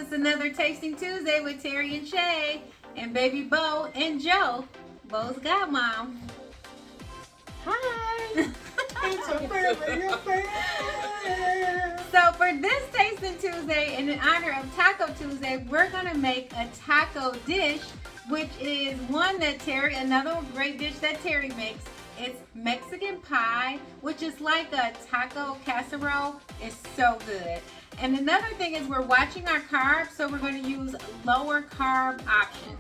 It's another Tasting Tuesday with Terry and Shea and baby Bo and Joe. Bo's godmom. Hi. It's a family affair. So for this Tasting Tuesday, in honor of Taco Tuesday, we're gonna make a taco dish, which is another great dish that Terry makes. It's Mexican pie, which is like a taco casserole. It's so good. And another thing is we're watching our carbs, so we're going to use lower carb options.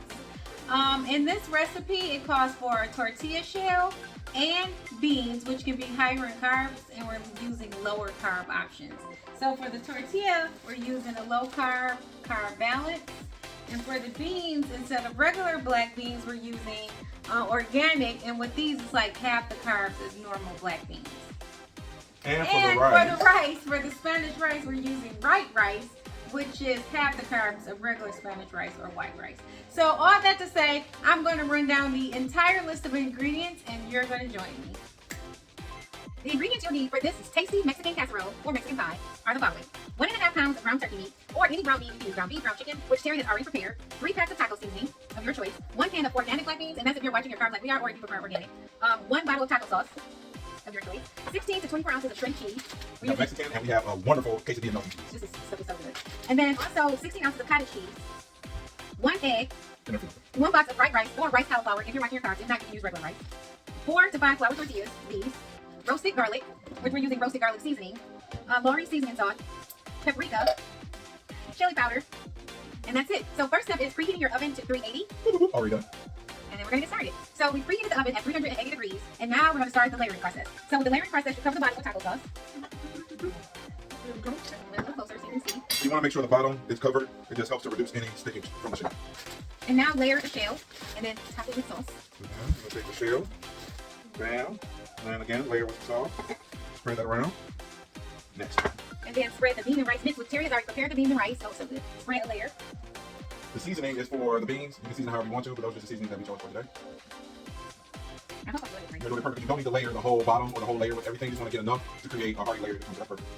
In this recipe, it calls for a tortilla shell and beans, which can be higher in carbs, and we're using lower carb options. So for the tortilla, we're using a low carb balance. And for the beans, instead of regular black beans, we're using organic. And with these, it's like half the carbs as normal black beans. And for the Spanish rice, we're using white rice, which is half the carbs of regular Spanish rice or white rice. So all that to say, I'm going to run down the entire list of ingredients and you're going to join me. The ingredients you'll need for this tasty Mexican casserole or Mexican pie are the following: 1.5 pounds of ground turkey meat, or any ground beef, you can use ground beef, ground chicken, which Terry has already prepared, 3 packs of taco seasoning of your choice, 1 can of organic black beans, and that's if you're watching your carbs like we are, or if you prefer organic, 1 bottle of taco sauce of your choice, 16 to 24 ounces of shredded cheese. We're Mexican, and we have a wonderful quesadilla melted cheese. This stuff is so good. And then also 16 ounces of cottage cheese, 1 egg, 1 box of fried rice or rice cauliflower if you're watching your carbs. If not, you can use regular rice. 4 to 5 flour tortillas, these. Roasted garlic, which we're using roasted garlic seasoning. Lori seasoning sauce. Paprika. Chili powder. And that's it. So first step is preheating your oven to 380. Already done. And then we're going to get started. So we preheated the oven at 380 degrees. And now we're going to start the layering process. So with the layering process, you cover the bottom with taco sauce. A little closer so you can see. You want to make sure the bottom is covered. It just helps to reduce any stickage from the shell. And now layer the shell. And then top it with sauce. We'll take the shell. Bam. And then again, layer with the sauce. Spread that around. Next. And then spread the bean and rice mix, which Terry has already prepared the bean and rice. Oh, so good. Spread a layer. The seasoning is for the beans. You can season however you want to, but those are just the seasonings that we chose for today. I hope I'm doing it right. You're doing it perfect. You don't need to layer the whole bottom or the whole layer with everything. You just want to get enough to create a hearty layer that comes out perfect.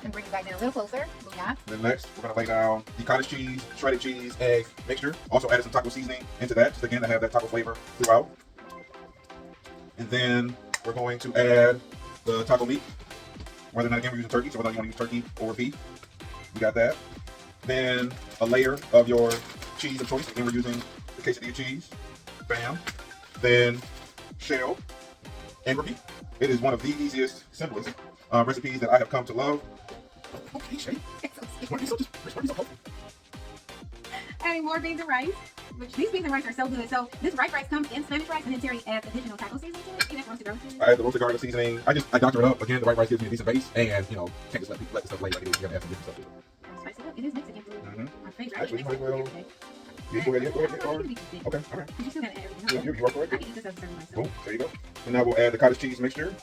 And bring it back down a little closer. Yeah. Then next, we're going to lay down the cottage cheese, shredded cheese, egg mixture. Also added some taco seasoning into that, just again to have that taco flavor throughout. And then we're going to add the taco meat. Whether or not, again, we're using turkey, so whether you want to use turkey or beef. You got that. Then a layer of your cheese of choice. Again, we're using the quesadilla cheese. Bam. Then shell and repeat. It is one of the easiest, simplest recipes that I have come to love. Okay, Shay. Why are you so helpful? Adding more beans and rice, which these beans and rice are so good. So this white rice comes in Spanish rice, and then Terry adds additional taco seasoning to it. See that roasted garlic seasoning? I add the roasted garlic seasoning. I doctor it up. Again, the white rice gives me a decent base, and can't just let the stuff lay like it is. You gotta add some different stuff to it. Spice it up. It is Mexican food. My favorite. Actually, you might well. Yeah, go ahead. Okay, all right. You still gotta add everything. You are correct. I can eat this as a serving myself. Boom, there you go. And now we'll add the cottage cheese mixture.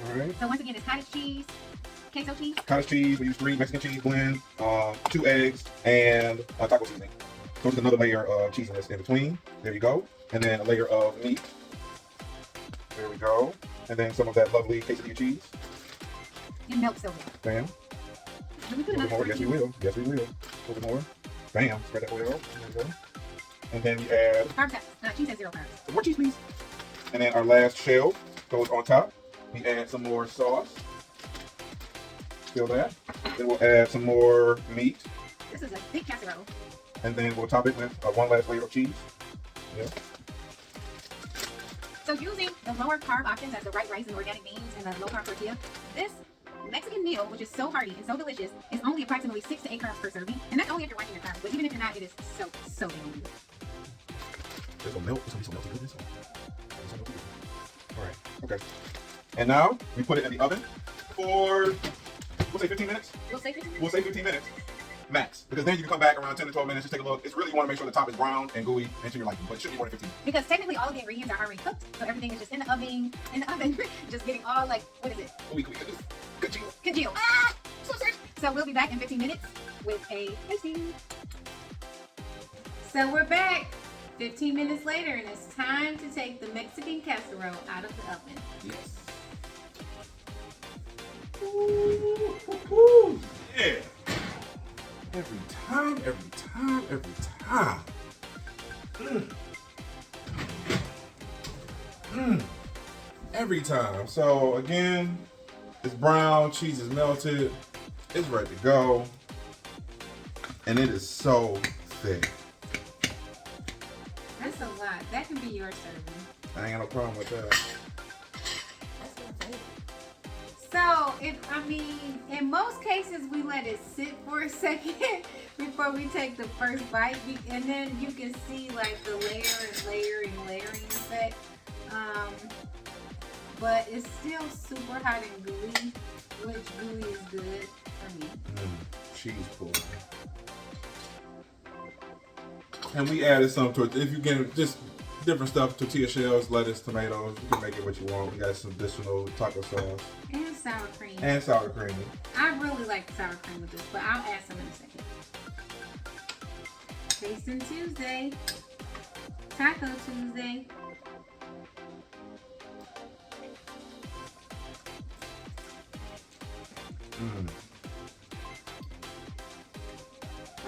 All right. So once again, it's cottage cheese, queso cheese. Cottage cheese, we use 3 Mexican cheese blend, 2 eggs, and taco seasoning. So just another layer of cheesiness in between. There you go. And then a layer of meat. There we go. And then some of that lovely quesadilla cheese. It melts so good. Bam. Let me put A little more. Yes, we will. Yes, we will. A little more. Bam. Spread that oil. There you go. And then we add... Carb cuts. Cheese has 0 carbs. Some more cheese, please. And then our last shell goes on top. We add some more sauce. Feel that. Then we'll add some more meat. This is a thick casserole. And then we'll top it with one last layer of cheese. Yeah. So using the lower carb options as the white rice and organic beans and the low carb tortilla, this Mexican meal, which is so hearty and so delicious, is only approximately 6 to 8 carbs per serving. And that's only if you're watching your carbs. But even if you're not, it is so damn good. It's gonna melt. It's gonna be so melty goodness. All right. Okay. And now we put it in the oven for, we'll say 15 minutes. We'll say 15 minutes. We'll say 15 minutes. Max. Because then you can come back around 10 to 12 minutes, just take a look. It's really, you want to make sure the top is brown and gooey and to your liking, but it should be more than 15 minutes. Because technically all of the ingredients are already cooked, so everything is just in the oven, just getting all like, what is it? Congealed. Ah! So we'll be back in 15 minutes with a tasting. So we're back 15 minutes later, and it's time to take the Mexican casserole out of the oven. Yes. Ooh, ooh, ooh. Yeah. Every time, every time, every time. Every time. So again, it's brown, cheese is melted, it's ready to go, and it is so thick. That's a lot. That can be your serving. I ain't got no problem with that. That's my favorite. So, in most cases, we let it sit for a second before we take the first bite, and then you can see like the layering effect. But it's still super hot and gooey, which gooey is good for me. Cheese pull. And we added some to it. If you get just different stuff, tortilla shells, lettuce, tomatoes, you can make it what you want. We got some additional taco sauce. And sour cream. And sour cream. I really like sour cream with this, but I'll add some in a second. Tasting Tuesday. Taco Tuesday.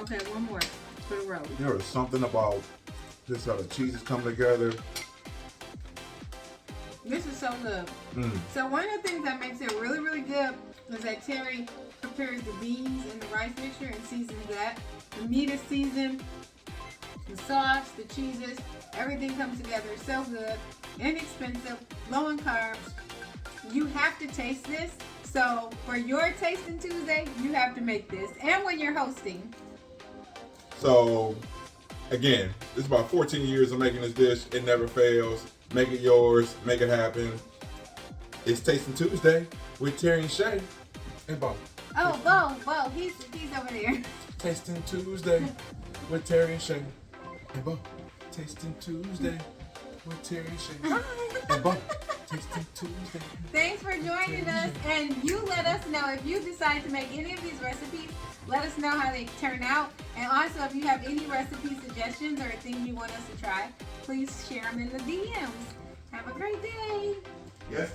Okay, one more for the road. There was something about this how the cheeses come together. This is so good. So one of the things that makes it really, really good is that Terry prepares the beans and the rice mixture and seasons that. The meat is seasoned, the sauce, the cheeses, everything comes together so good, inexpensive, low in carbs. You have to taste this. So for your Tasting Tuesday, you have to make this. And when you're hosting. So again, it's about 14 years of making this dish. It never fails. Make it yours. Make it happen. It's Tasting Tuesday with Terry and Shea and Bo. Oh, Bo, he's over there. Tasting Tuesday with Terry and Shea and Bo. Tasting Tuesday with Terry and Shea and Bo. Tasting Tuesday. Thanks for joining us, and you let us know if you decide to make any of these recipes. Let us know how they turn out, and also if you have any recipe suggestions or things you want us to try, please share them in the DMs. Have a great day. Yes.